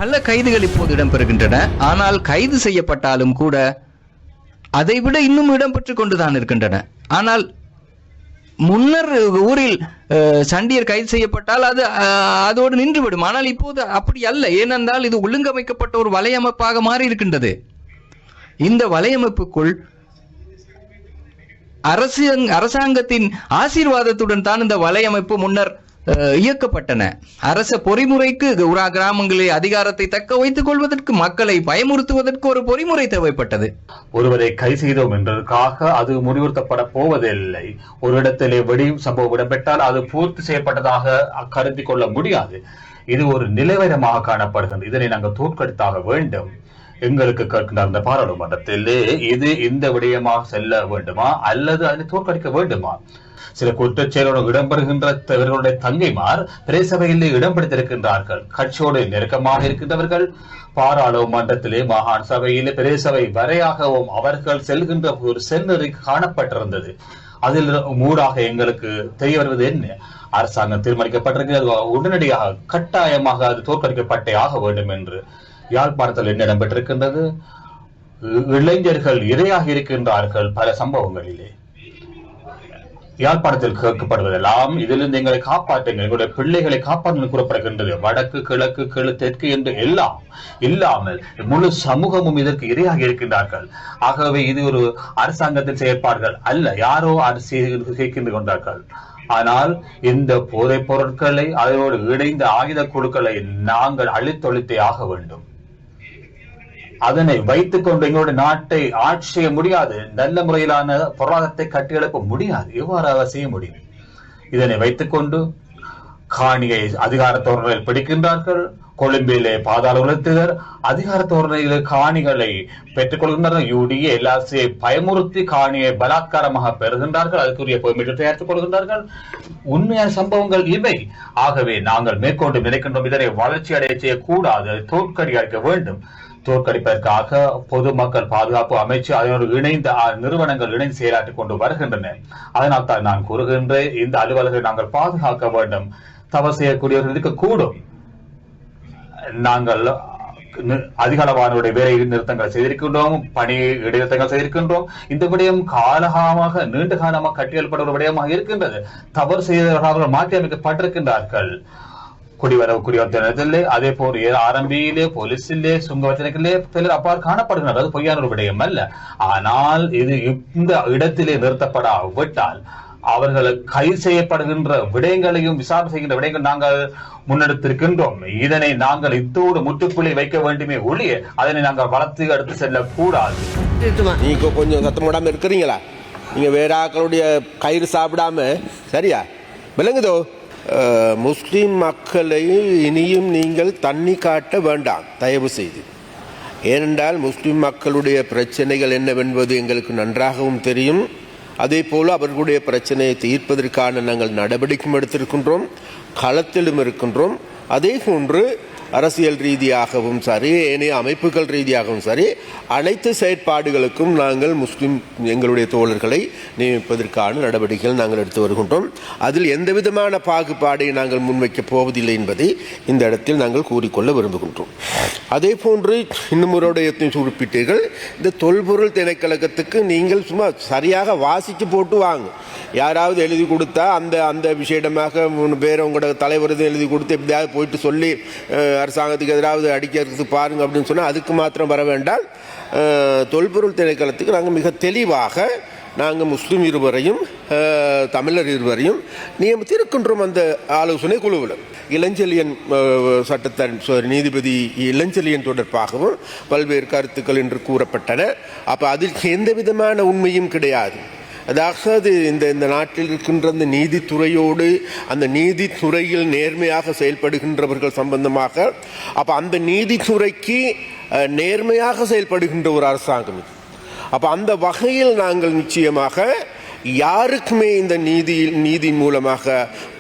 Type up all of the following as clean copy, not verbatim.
பல கைதுகள் இப்போது இடம்பெறுகின்றன. ஆனால் கைது செய்யப்பட்டாலும் கூட அதைவிட இன்னும் இடம்பெற்றுக் கொண்டுதான் இருக்கின்றன. ஆனால் முன்னர் ஊரில் சண்டியர் கைது செய்யப்பட்டால் அது அதோடு நின்றுவிடும். ஆனால் இப்போது அப்படி அல்ல. ஏனென்றால் இது ஒழுங்கமைக்கப்பட்ட ஒரு வலையமைப்பாக மாறி இருக்கின்றது. இந்த வலையமைப்புக்குள் அரசாங்கத்தின் ஆசீர்வாதத்துடன் தான் இந்த வலையமைப்பு முன்னர் இயக்கப்பட்டன. அரச பொறிமுறைக்கு கிராமங்களில் அதிகாரத்தை தக்க வைத்துக் கொள்வதற்கு, மக்களை பயமுறுத்துவதற்கு ஒரு பொறிமுறை தேவைப்பட்டது. ஒருவரை கைது செய்தோம் என்பதற்காக அது முடிவுறுத்தப்பட போவதில்லை. ஒரு இடத்திலே வெடி சம்பவம் இடம்பெற்றால் அது பூர்த்தி செய்யப்பட்டதாக கருதி கொள்ள முடியாது. இது ஒரு நிலவரமாக காணப்படுகிறது. இதனை நாங்கள் தோற்கடித்தாக வேண்டும். எங்களுக்கு கேட்கின்ற அந்த பாராளுமன்றத்திலே இது இந்த விடயமாக செல்ல வேண்டுமா அல்லது அதனை தோற்கடிக்க வேண்டுமா? சில குற்றச்செயலோடு இடம்பெறுகின்றவர்களுடைய தங்கைமார் பிரேசபையிலே இடம் பிடித்திருக்கின்றார்கள். கட்சியோடு நெருக்கமாக இருக்கின்றவர்கள் பாராளுமன்றத்திலே, மாகாண சபையிலே, பிரேசபை வரையாகவும் அவர்கள் செல்கின்ற ஒரு செல்நெறி காணப்பட்டிருந்தது. அதில் மூடாக எங்களுக்கு தெரிய வருவது என்ன? அரசாங்கம் தீர்மானிக்கப்பட்டிருக்கிறது, உடனடியாக கட்டாயமாக அது தோற்கடிக்கப்பட்டே ஆக வேண்டும் என்று. யாழ்ப்பாணத்தில் என்ன இடம்பெற்றிருக்கின்றது? இளைஞர்கள் இரையாக இருக்கின்றார்கள் பல சம்பவங்களிலே. யாழ்ப்பாணத்தில் கேட்கப்படுவதெல்லாம் இதிலிருந்து எங்களை காப்பாற்றுங்கள், எங்களுடைய பிள்ளைகளை காப்பாற்ற கூறப்படுகின்றது. வடக்கு, கிழக்கு, தெற்கு என்று எல்லாம் இல்லாமல் முழு சமூகமும் இதற்கு இரையாக இருக்கின்றார்கள். ஆகவே இது ஒரு அரசாங்கத்தின் செயற்பாடுகள் அல்ல, யாரோ செய்கின்ற கொண்டார்கள். ஆனால் இந்த போதைப் பொருட்களை, அதனோடு இணைந்த ஆயுத குழுக்களை நாங்கள் அழித்தொழித்தே ஆக வேண்டும். அதனை வைத்துக் கொண்டு எங்களுடைய நாட்டை ஆட்சி செய்ய முடியாது. நல்ல முறையிலான பொருளாதாரத்தை கட்டியெழுப்ப முடியாது. எவ்வாறு செய்ய முடியும்? இதனை வைத்துக் கொண்டு காணியை அதிகார தோரணையில் பிடிக்கின்றார்கள். கொழும்பிலே பாதாள உலகத்தினர் அதிகார தோரணையில் காணிகளை பெற்றுக் கொள்கின்றனர். யூடிஏ எல்லாசையை பயமுறுத்தி காணியை பலாத்காரமாக பெறுகின்றார்கள். அதுக்குரிய பெர்மிட்டை தயாரித்துக் கொள்கின்றார்கள். உண்மையான சம்பவங்கள் இவை. ஆகவே நாங்கள் மேற்கொண்டு நினைக்கின்றோம், இதனை வளர்ச்சி அடைய செய்யக்கூடாது, தோற்கடிக்க வேண்டும். தோற்கடிப்பதற்காக பொதுமக்கள் பாதுகாப்பு அமைச்சு அதனோடு இணைந்த நிறுவனங்கள் இணைந்து செயலாற்றிக் கொண்டு வருகின்றன. அதனால் தான் நான் கூறுகின்றேன், இந்த அலுவலர்களை நாங்கள் பாதுகாக்க வேண்டும். தவறு செய்யக்கூடியவர்கள் இருக்கக்கூடும். நாங்கள் அதிகளவானுடைய வேலை நிறுத்தங்கள் செய்திருக்கின்றோம், பணி இடைநிறுத்தங்கள் செய்திருக்கின்றோம். இந்த விடயம் காலகாலமாக நீண்ட காலமாக கட்டியெழுப்பட்ட விடயமாக இருக்கின்றது. தவறு செய்தவர்கள் மாற்றி அமைக்கப்பட்டிருக்கின்றார்கள். குடிவரவு குடிவரத்திலே, அதே போல் ஆரம்பியிலே, போலீசிலே, சுங்கவச்சனைகளிலே சிலர் அப்பாறு காணப்படுகின்றனர். அது பொய்யான ஒரு விடயம் அல்ல. ஆனால் இது இந்த இடத்திலே நிறுத்தப்படாவிட்டால் அவர்கள் கைது செய்யப்படுகின்ற விடயங்களையும் விசாரணை செய்கின்ற விடயங்கள் நாங்கள் முன்னெடுத்திருக்கின்றோம். இதனை நாங்கள் இத்தோடு முற்றுப்புள்ளி வைக்க வேண்டுமே ஒழிய அதனை நாங்கள் வளர்த்து எடுத்து செல்லக்கூடாது. நீங்க கொஞ்சம் சத்தம் இருக்கிறீங்களா? நீங்க வேற ஆக்களுடைய கயிறு சாப்பிடாம சரியா விளங்குதோ? முஸ்லிம் மக்களை இனியும் நீங்கள் தண்ணி காட்ட வேண்டாம் தயவு செய்து. ஏனென்றால் முஸ்லிம் மக்களுடைய பிரச்சனைகள் என்னவென்பது எங்களுக்கு நன்றாகவும் தெரியும். அதே போல் அவர்களுடைய பிரச்சனையை தீர்ப்பதற்கான நாங்கள் நடவடிக்கையும் எடுத்திருக்கின்றோம், களத்திலும் இருக்கின்றோம். அதே போன்று அரசியல் ரீதியாகவும் சரி, ஏனைய அமைப்புகள் ரீதியாகவும் சரி, அனைத்து செயற்பாடுகளுக்கும் நாங்கள் முஸ்லிம் எங்களுடைய தோழர்களை நியமிப்பதற்கான நடவடிக்கைகள் நாங்கள் எடுத்து வருகின்றோம். அதில் எந்த விதமான பாகுபாடை நாங்கள் முன்வைக்கப் போவதில்லை என்பதை இந்த இடத்தில் நாங்கள் கூறிக்கொள்ள விரும்புகின்றோம். அதே போன்று இன்னும் ஒரு குறிப்பிட்டீர்கள், இந்த தொல்பொருள் திணைக்களத்துக்கு நீங்கள் சும்மா சரியாக வாசித்து போட்டு வாங்க. யாராவது எழுதி கொடுத்தா அந்த அந்த விஷயமாக வேற உங்களோட தலைவர் எழுதி கொடுத்து எப்படியாவது போயிட்டு சொல்லி அரசாங்கத்துக்கு எதிராவது அடிக்கிறதுக்கு பாருங்க அப்படின்னு சொன்னால் அதுக்கு மாத்திரம் வர வேண்டாம். தொல்பொருள் திணைக்களத்துக்கு நாங்கள் மிக தெளிவாக நாங்கள் முஸ்லீம் இருவரையும் தமிழர் இருவரையும் நியமித்திருக்கின்றோம். அந்த ஆலோசனை குழுவில் இளஞ்செழியன் சட்டத்தன் நீதிபதி இளஞ்செழியன் தொடர்பாகவும் பல்வேறு கருத்துக்கள் என்று கூறப்பட்டன. அப்போ அதில் எந்த விதமான உண்மையும் கிடையாது. அதாவது இந்த நாட்டில் இருக்கின்ற அந்த நீதித்துறையோடு அந்த நீதித்துறையில் நேர்மையாக செயல்படுகின்றவர்கள் சம்பந்தமாக, அப்போ அந்த நீதித்துறைக்கு நேர்மையாக செயல்படுகின்ற ஒரு அரசாங்கம் இது. அப்போ அந்த வகையில் நாங்கள் நிச்சயமாக யாருக்குமே இந்த நீதி மூலமாக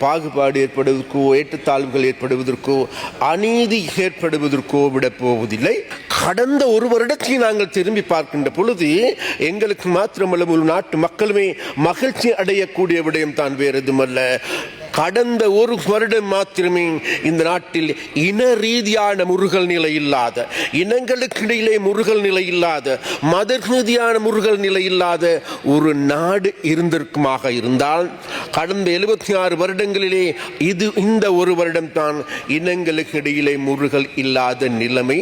பாகுபாடு ஏற்படுவதற்கோ, ஏற்றத்தாழ்வுகள் ஏற்படுவதற்கோ, அநீதி ஏற்படுவதற்கோ விடப் போவதில்லை. கடந்த ஒரு வருடத்தை நாங்கள் திரும்பி பார்க்கின்ற பொழுது எங்களுக்கு மாத்திரமல்ல முழு நாட்டு மக்களுமே மகிழ்ச்சி அடையக்கூடிய விடயம் தான், வேறு எதுவுமல்ல. கடந்த ஒரு வருடம் மாத்திரமே இந்த நாட்டில் இன ரீதியான முறுகல் நிலை இல்லாத, இனங்களுக்கு இடையிலே முறுகல் நிலை இல்லாத, மத ரீதியான முறுகல் நிலை இல்லாத ஒரு நாடு இருந்திருக்குமாக இருந்தால் கடந்த 76 வருடங்களிலே இந்த ஒரு வருடம் தான் இனங்களுக்கு இடையிலே முறுகல் இல்லாத நிலைமை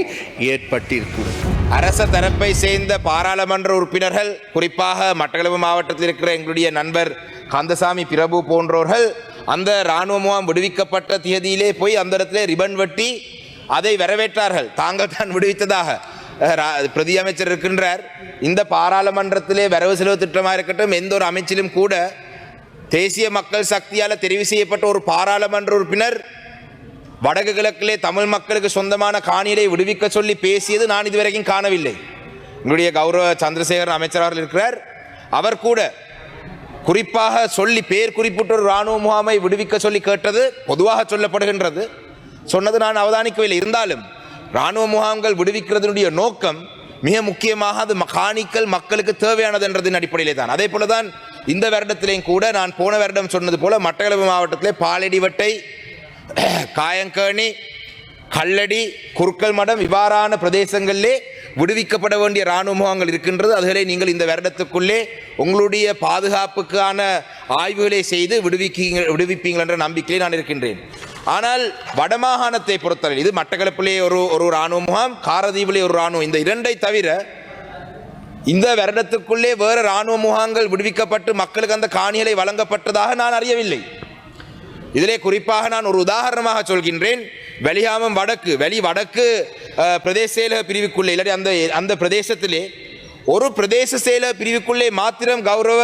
ஏற்பட்டிருக்கிறது. அரச தரப்பை சேர்ந்த பாராளுமன்ற உறுப்பினர்கள், குறிப்பாக மட்டக்களப்பு மாவட்டத்தில் இருக்கிற எங்களுடைய நண்பர் கந்தசாமி பிரபு போன்றோர்கள் அந்த இராணுவ முகாம் விடுவிக்கப்பட்ட தேதியிலே போய் அந்த இடத்துல ரிபன் வெட்டி அதை வரவேற்றார்கள். தாங்கள் தான் விடுவித்ததாக பிரதி அமைச்சர் இருக்கின்றார். இந்த பாராளுமன்றத்திலே வரவு செலவு திட்டமாக இருக்கட்டும், எந்த ஒரு அமைச்சிலும் கூட தேசிய மக்கள் சக்தியால் தெரிவு செய்யப்பட்ட ஒரு பாராளுமன்ற உறுப்பினர் வடக்கு கிழக்கிலே தமிழ் மக்களுக்கு சொந்தமான காணியை விடுவிக்க சொல்லி பேசியது நான் இதுவரைக்கும் காணவில்லை. என்னுடைய கௌரவ சந்திரசேகரன் அமைச்சர் அவர்கள் இருக்கிறார். அவர் கூட குறிப்பாக சொல்லி பேர் குறிப்பிட்ட ஒரு இராணுவ முகாமை விடுவிக்க சொல்லி கேட்டது பொதுவாக சொல்லப்படுகின்றது. சொன்னது நான் அவதானிக்கவில்லை. இருந்தாலும் இராணுவ முகாம்கள் விடுவிக்கிறதுடைய நோக்கம் மிக முக்கியமாக அது காணிகள் மக்களுக்கு தேவையானது என்றதின் அடிப்படையிலே தான். அதே போல தான் இந்த வருடத்திலேயும் கூட நான் போன வருடம் சொன்னது போல மட்டக்களப்பு மாவட்டத்திலே பாலடிவட்டை, காயங்கேணி, கல்லடி, குறுக்கல் மடம் இவ்வாறான பிரதேசங்களிலே விடுவிக்கப்பட வேண்டிய இராணுவ முகாம்கள் இருக்கின்றது. அதுகளை நீங்கள் இந்த வருடத்துக்குள்ளே உங்களுடைய பாதுகாப்புக்கான ஆய்வுகளை செய்து விடுவிப்பீங்கள் என்ற நம்பிக்கையை நான் இருக்கின்றேன். ஆனால் வடமாகாணத்தை பொறுத்தவரை இது மட்டக்களப்பிலே ஒரு இராணுவ முகாம், காரதீவிலே ஒரு இராணுவம், இந்த இரண்டை தவிர இந்த வருடத்துக்குள்ளே வேறு இராணுவ முகாம்கள் விடுவிக்கப்பட்டு மக்களுக்கு அந்த காணிகளை வழங்கப்பட்டதாக நான் அறியவில்லை. இதிலே குறிப்பாக நான் ஒரு உதாரணமாக சொல்கின்றேன். வெளியாமம் வடக்கு பிரதேச செயலக பிரிவுக்குள்ளே இல்லாட்டி அந்த பிரதேசத்திலே ஒரு பிரதேச செயலக பிரிவுக்குள்ளே மாத்திரம் கௌரவ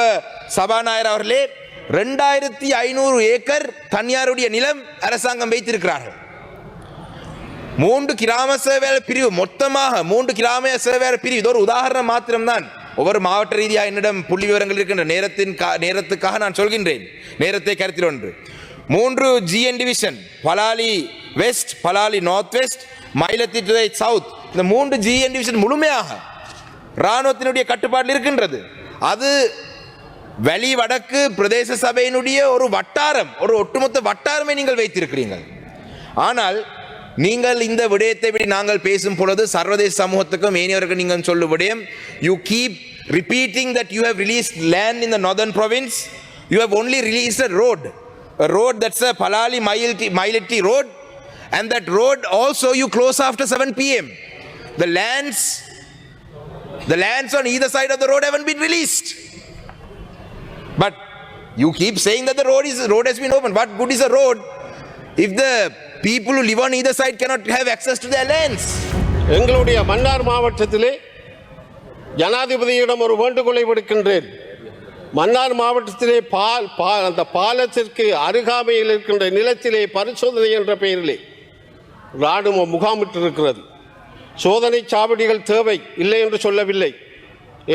சபாநாயகர் அவர்களே 2500 ஏக்கர் தனியாருடைய நிலம் அரசாங்கம் வைத்திருக்கிறார்கள். 3 கிராம சேவையாளர் பிரிவு, மொத்தமாக 3 கிராம சேவையாளர் பிரிவு. இது ஒரு உதாரணம் மாத்திரம்தான். ஒவ்வொரு மாவட்ட ரீதியாக என்னிடம் புள்ளி விவரங்கள் இருக்கின்ற நேரத்துக்காக நான் சொல்கின்றேன், நேரத்தை கருத்தில் ஒன்று. 3 GN division, Palali west, Palali north west, Mayilattitturai south, இந்த 3 GN டிவிஷன் முழுமையாக இராணுவத்தினுடைய கட்டுப்பாட்டில் இருக்கின்றது. அது வெளி வடக்கு பிரதேச சபையினுடைய ஒரு வட்டாரம், ஒரு ஒட்டுமொத்த வட்டாரமே நீங்கள் வைத்திருக்கிறீர்கள். ஆனால் நீங்கள் இந்த விடயத்தை பற்றி நாங்கள் பேசும் பொழுது சர்வதேச சமூகத்துக்கும் ஏனையவர்களுக்கு நீங்கள் சொல்லும் விடயம், you keep repeating that you have released land in the northern province. You have only released a road that's a Palali Maileti road, and that road also you close after 7 PM. The lands on either side of the road haven't been released. But you keep saying that the road has been opened. What good is a road if the people who live on either side cannot have access to their lands? எங்களுடைய மன்னார் மாவட்டத்திலே ஜனாதிபதியிடம் ஒரு வேண்டுகோளை விடுக்கின்றேன். மன்னார் மாவட்டத்திலே அந்த பாலத்திற்கு அருகாமையில் இருக்கின்ற நிலத்திலே பரிசோதனை என்ற பெயரிலே இராணுவம் முகாமிட்டிருக்கிறது. சோதனை சாவடிகள் தேவை, இல்லை என்று சொல்லவில்லை.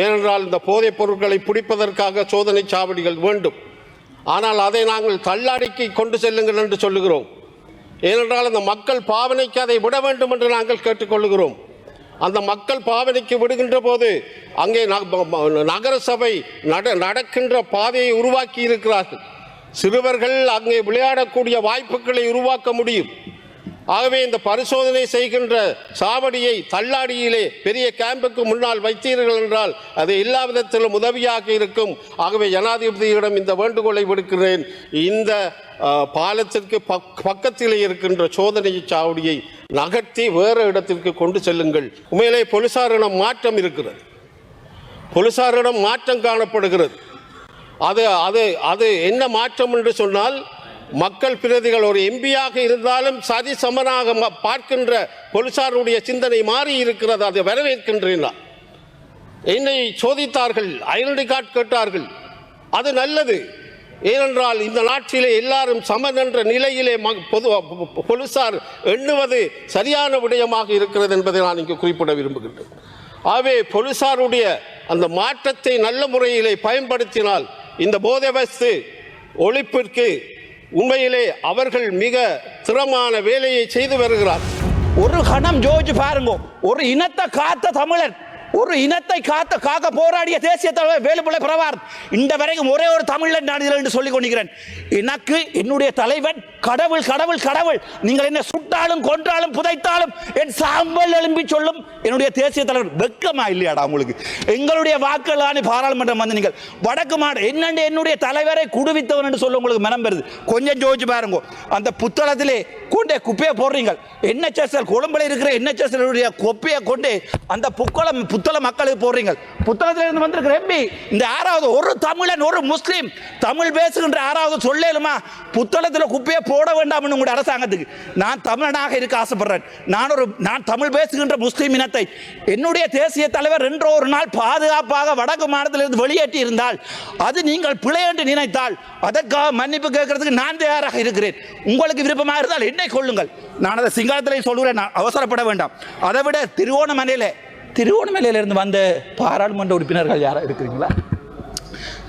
ஏனென்றால் இந்த போதைப் பொருட்களை பிடிப்பதற்காக சோதனை சாவடிகள் வேண்டும். ஆனால் அதை நாங்கள் தள்ளாடிக்கு கொண்டு செல்லுங்கள் என்று சொல்லுகிறோம். ஏனென்றால் அந்த மக்கள் பாவனைக்கு அதை விட வேண்டும் என்று நாங்கள் கேட்டுக்கொள்கிறோம். அந்த மக்கள் பாவனைக்கு விடுகின்ற போது அங்கே நகர சபை நடக்கின்ற பாதையை உருவாக்கி இருக்கிறார்கள். சிறுவர்கள் அங்கே விளையாடக்கூடிய வாய்ப்புகளை உருவாக்க முடியும். ஆகவே இந்த பரிசோதனை செய்கின்ற சாவடியை தள்ளாடியிலே பெரிய கேம்புக்கு முன்னால் வைத்தீர்கள் என்றால் அது எல்லா விதத்திலும் உதவியாக இருக்கும். ஆகவே ஜனாதிபதியிடம் இந்த வேண்டுகோளை விடுக்கிறேன். இந்த பாலத்திற்கு பக்கத்திலே இருக்கின்ற சோதனை சாவடியை நகர்த்தி வேறு இடத்திற்கு கொண்டு செல்லுங்கள். உண்மையிலே போலீசாரிடம் மாற்றம் இருக்கிறது, போலீசாரிடம் மாற்றம் காணப்படுகிறது. அது என்ன மாற்றம் என்று சொன்னால், மக்கள் பிரதிகள் ஒரு எம்பியாக இருந்தாலும் சரி சமனாக பார்க்கின்ற போலீசாருடைய சிந்தனை மாறி இருக்கிறது. அதை வரவேற்கின்றேன். என்னை சோதித்தார்கள், ஐடென்டி கார்டு கேட்டார்கள், அது நல்லது. ஏனென்றால் இந்த நாட்டிலே எல்லாரும் சமன் என்ற நிலையிலே போலீசார் எண்ணுவது சரியான விடயமாக இருக்கிறது என்பதை நான் இங்கு குறிப்பிட விரும்புகின்றேன். ஆகவே போலீசாருடைய அந்த மாற்றத்தை நல்ல முறையிலே பயன்படுத்தினால் இந்த போதை வஸ்து ஒழிப்பிற்கு உண்மையிலே அவர்கள் மிக திறமான வேலையை செய்து வருகிறார். ஒரு கணம் ஜோதிச்சு பாருங்க, ஒரு இனத்தை காத்த தமிழன் ஒரு இனத்தை காக்க போராடிய தேசிய தலைவர் வேலுப்பிள்ளை பிரபாகரன் இந்த வரைக்கும் ஒரே ஒரு தமிழன் நான் இதில் என்று சொல்லிக் கொண்டிருக்கிறேன். எனக்கு என்னுடைய தலைவன் கடவுள் கடவுள் கடவுள். நீங்கள் என்ன சுட்டாலும் கொன்றாலும் புதைத்தாலும் என் சாம்பல் எழும்பி சொல்லும் என்னுடைய தேசிய தலைவர். வெக்கமா இல்லையாடா உங்களுக்கு? எங்களுடைய வாக்குகளான பாராளுமன்றம் வந்து நீங்கள் வடக்கு மாடு என்னென்று என்னுடைய தலைவரை குடுவித்தவன் என்று சொல்ல உங்களுக்கு மனம் பெறுது. கொஞ்சம் ஜோதிச்சு பாருங்க. அந்த புத்தளத்திலே கொண்டே குப்பையை போடுறீங்க. NHS கொழும்புல இருக்கிற NHS குப்பையை கொண்டு அந்த புத்தள மக்களுக்கு போடுறீங்க. புத்தளத்திலிருந்து வந்திருக்கிற MP இந்த யாராவது ஒரு தமிழன் ஒரு முஸ்லீம் தமிழ் பேசுகின்ற யாராவது சொல்லேலுமா புத்தளத்தில் குப்பையை போட வேண்டாம் உங்களுடைய அரசாங்கத்துக்கு? நான் தமிழனாக இருக்க ஆசைப்படுறேன். நான் தமிழ் பேசுகின்ற முஸ்லீம் இனத்தை என்னுடைய தேசிய தலைவர் என்ற ஒரு நாள் பாதுகாப்பாக வடக்கு மாநிலத்திலிருந்து வெளியேற்றி இருந்தால் அது நீங்கள் பிழை என்று நினைத்தால் அதற்காக மன்னிப்பு கேட்கறதுக்கு நான் தயாராக இருக்கிறேன். உங்களுக்கு விருப்பமாக இருந்தால் என்னை கொள்ளுங்கள். நான் அதை சிங்களத்திலே சொல்கிறேன். நான் அவசரப்பட வேண்டாம். அதை விட திருவோணமலையிலிருந்து வந்த பாராளுமன்ற உறுப்பினர்கள் யாரா இருக்கிறீங்களா?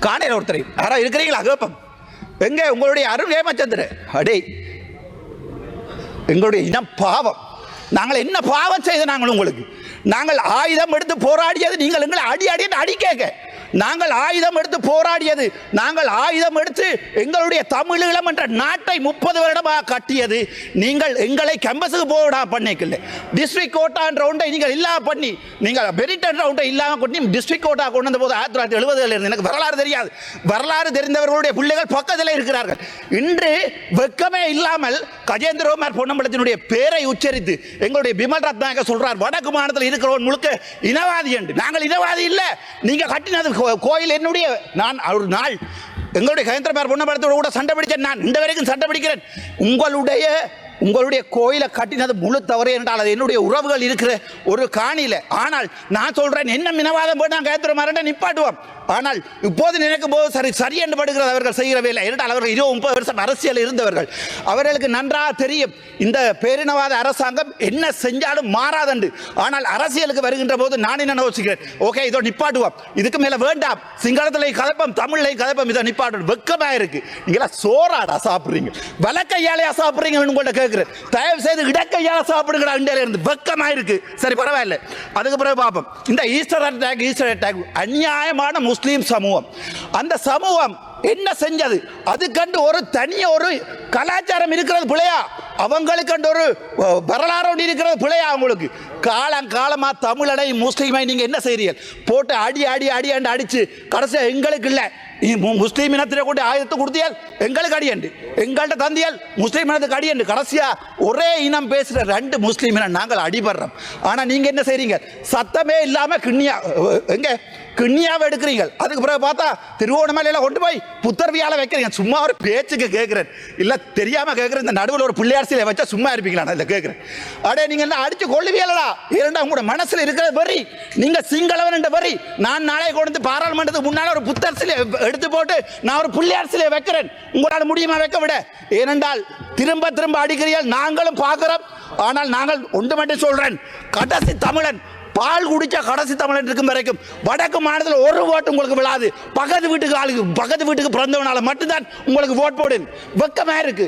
காணையில் ஒருத்தர் யாரா இருக்கிறீங்களா? கேப்பம் எங்க உங்களுடைய அருண் ஏமச்சந்திர அடே எங்களுடைய இனம் பாவம். நாங்கள் என்ன பாவம் செய்த நாங்கள் ஆயுதம் எடுத்து போராடியது நீங்கள் எங்களை அடி கேட்க. நாங்கள் ஆயுதம் எடுத்து போராடியது, நாங்கள் ஆயுதம் எடுத்து எங்களுடைய தமிழீழம் என்ற நாட்டை 30 வருடமாக கட்டியது நீங்கள் எங்களை கேம்பஸுக்கு போடா பண்ணிக்கல. டிஸ்ட்ரிக்ட் கோட்டான்ற ஒன்றை நீங்கள் இல்லாம பண்ணி, நீங்கள் பெரிட்டன் ஒன்றை இல்லாமல் பண்ணி டிஸ்ட்ரிக்ட் கோட்டா கொண்டு வந்த போது 1970 இருந்து எனக்கு வரலாறு தெரியாது. வரலாறு தெரிந்தவர்களுடைய பிள்ளைகள் பக்கத்தில் இருக்கிறார்கள். இன்று வெக்கமே இல்லாமல் கஜேந்திரகுமார் பொன்னம்பலத்தினுடைய பேரை உச்சரித்து எங்களுடைய பிமல் ரத்நாயக சொல்றார் வடக்கு மாநிலத்தில் இருக்கிறவன் முழுக்க இனவாதி என்று. நாங்கள் இனவாதி இல்லை. நீங்க கட்டினது கோயில் என்னுடைய. நான் ஒரு நாள் எங்களுடைய கஜேந்திரகுமார் பொன்னம்பலத்தோடு கூட சண்டை பிடிச்சேன். நான் இந்த வரைக்கும் சண்டை பிடிக்கிறேன். உங்களுடைய கோயிலை கட்டினது முழு தவறு என்றால் அது என்னுடைய உறவுகள் இருக்கிற ஒரு காணியில். ஆனால் நான் சொல்றேன் என்ன மினவாதம் போய் நான் கஜேந்திரகுமார் நிப்பாட்டுவோம். ஆனால் இப்போது நினைக்கும் போது சரி என்று படுகிறது அவர்கள் செய்கிற வேலை. என்றால் அவர்கள் 20-30 வருஷம் அரசியல் இருந்தவர்கள். அவர்களுக்கு நன்றாக தெரியும் இந்த பேரினவாத அரசாங்கம் என்ன செஞ்சாலும் மாறாதண்டு. ஆனால் அரசியலுக்கு வருகின்ற போது நான் என்ன யோசிக்கிறேன், ஓகே இதோ நிப்பாட்டுவோம், இதுக்கு மேல வேண்டாம், சிங்களத்திலே கலப்பம் தமிழ்லையும் கலப்பம், இதை நிப்பாட்டு. வெக்கமா இருக்கு. நீங்களா சோறாடா சாப்பிடுறீங்க, வலக்கையாலையா சாப்பிடுறீங்க உங்கள்ட்ட கேட்கிறேன். தயவு செய்து இடக்கையால சாப்பிடுங்கடா. இந்தியாவில இருந்து வெக்கமா இருக்கு. சரி பரவாயில்ல, அதுக்கு பிறகு பார்ப்போம். இந்த ஈஸ்டர் அட்டாக் அநியாயமான முஸ்லீம் சமூகம். அந்த சமூகம் என்ன செஞ்சது? அது கண்டு ஒரு தனிய ஒரு கலாச்சாரம் இருக்கிறது பிள்ளையா? அவங்களுக்கு கண்டு ஒரு வரலாறு இருக்கிறது பிள்ளையா? அவங்களுக்கு காலமா தமிழனை முஸ்லீமை நீங்க என்ன செய்றீங்க? போட்டு அடி அடிச்சு கடைசியா எங்களுக்கு இல்லை முஸ்லீம் இனத்திலே கொண்டு ஆயுதத்தை கொடுத்தியால் எங்களுக்கு அடியண்டு, எங்கள்கிட்ட தந்தியால் முஸ்லீம் இனத்துக்கு அடியண்டு. கடைசியா ஒரே இனம் பேசுற 2 முஸ்லீம் இனம் நாங்கள் அடிபடுறோம். ஆனா நீங்க என்ன செய்றீங்க? சத்தமே இல்லாம கிண்ணியாவை எடுக்கிறீங்க. அதுக்கு பிறகு பார்த்தா திருவோணமலையில கொண்டு போய் புத்தர்வியால வைக்கிறீங்க. சும்மா ஒரு பேச்சுக்கு கேட்கிறேன், இல்ல தெரியாம கேட்கிறேன். இந்த நடுவில் ஒரு பிள்ளையார் சிலை வச்சா சும்மா இருப்பீங்களா? நான் கேட்கிறேன். அடே நீங்க என்ன அடிச்சு கொள்ளுவீங்களா? இரண்டா உங்களோட மனசுல இருக்கிற வரி, நீங்க சிங்களவன் என்ற வரி. நான் நாளை கொண்டு பாராளுமன்றத்துக்கு முன்னால ஒரு புத்தர் சிலை எடுத்து போட்டு நான் ஒரு பிள்ளையார் சிலை வைக்கிறேன். உங்களால் முடியுமா வைக்க விட? ஏனென்றால் திரும்ப அடிக்கிறீர்கள், நாங்களும் பார்க்கிறோம். ஆனால் நாங்கள் ஒன்று மட்டும் சொல்றேன், கடைசி தமிழன் பால் குடிச்சா கடைசி தமிழன் இருக்கும் வரைக்கும் வடக்கு மாநிலத்தில் ஒரு ஓட்டு உங்களுக்கு விழாது. பக்கத்து வீட்டுக்கு பிறந்தவனால மட்டும்தான் உங்களுக்கு ஓட் போடு. வெக்கமா இருக்கு.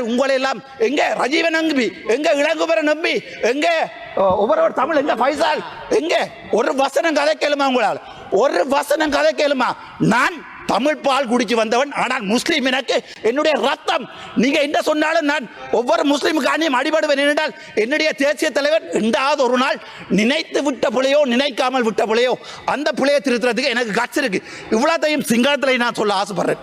உங்களை எல்லாம் எங்க ரஜீவன் நம்பி, எங்க இளங்குமரன் நம்பி, எங்க ஒவ்வொரு தமிழ், எங்க பைசால், எங்க ஒரு வசனம் கதை கேளுமா? உங்களால் ஒரு வசனம் கதை கேளுமா? நான் தமிழ் பால் குடிச்சு வந்தவன். ஆனால் முஸ்லீம் எனக்கு என்னுடைய ரத்தம். நீங்க என்ன சொன்னாலும் நான் ஒவ்வொரு முஸ்லீமுக்கு அணியும் அடிபடுவேன். என்றால் என்னுடைய தேசிய தலைவர் ரெண்டாவது ஒரு நாள் நினைத்து விட்ட பிள்ளையோ நினைக்காமல் விட்ட பிள்ளையோ அந்த பிள்ளையை திருத்துறதுக்கு எனக்கு கட்சி இருக்கு. இவ்வளோத்தையும் சிங்களத்தில் நான் சொல்ல ஆசைப்படுறேன்.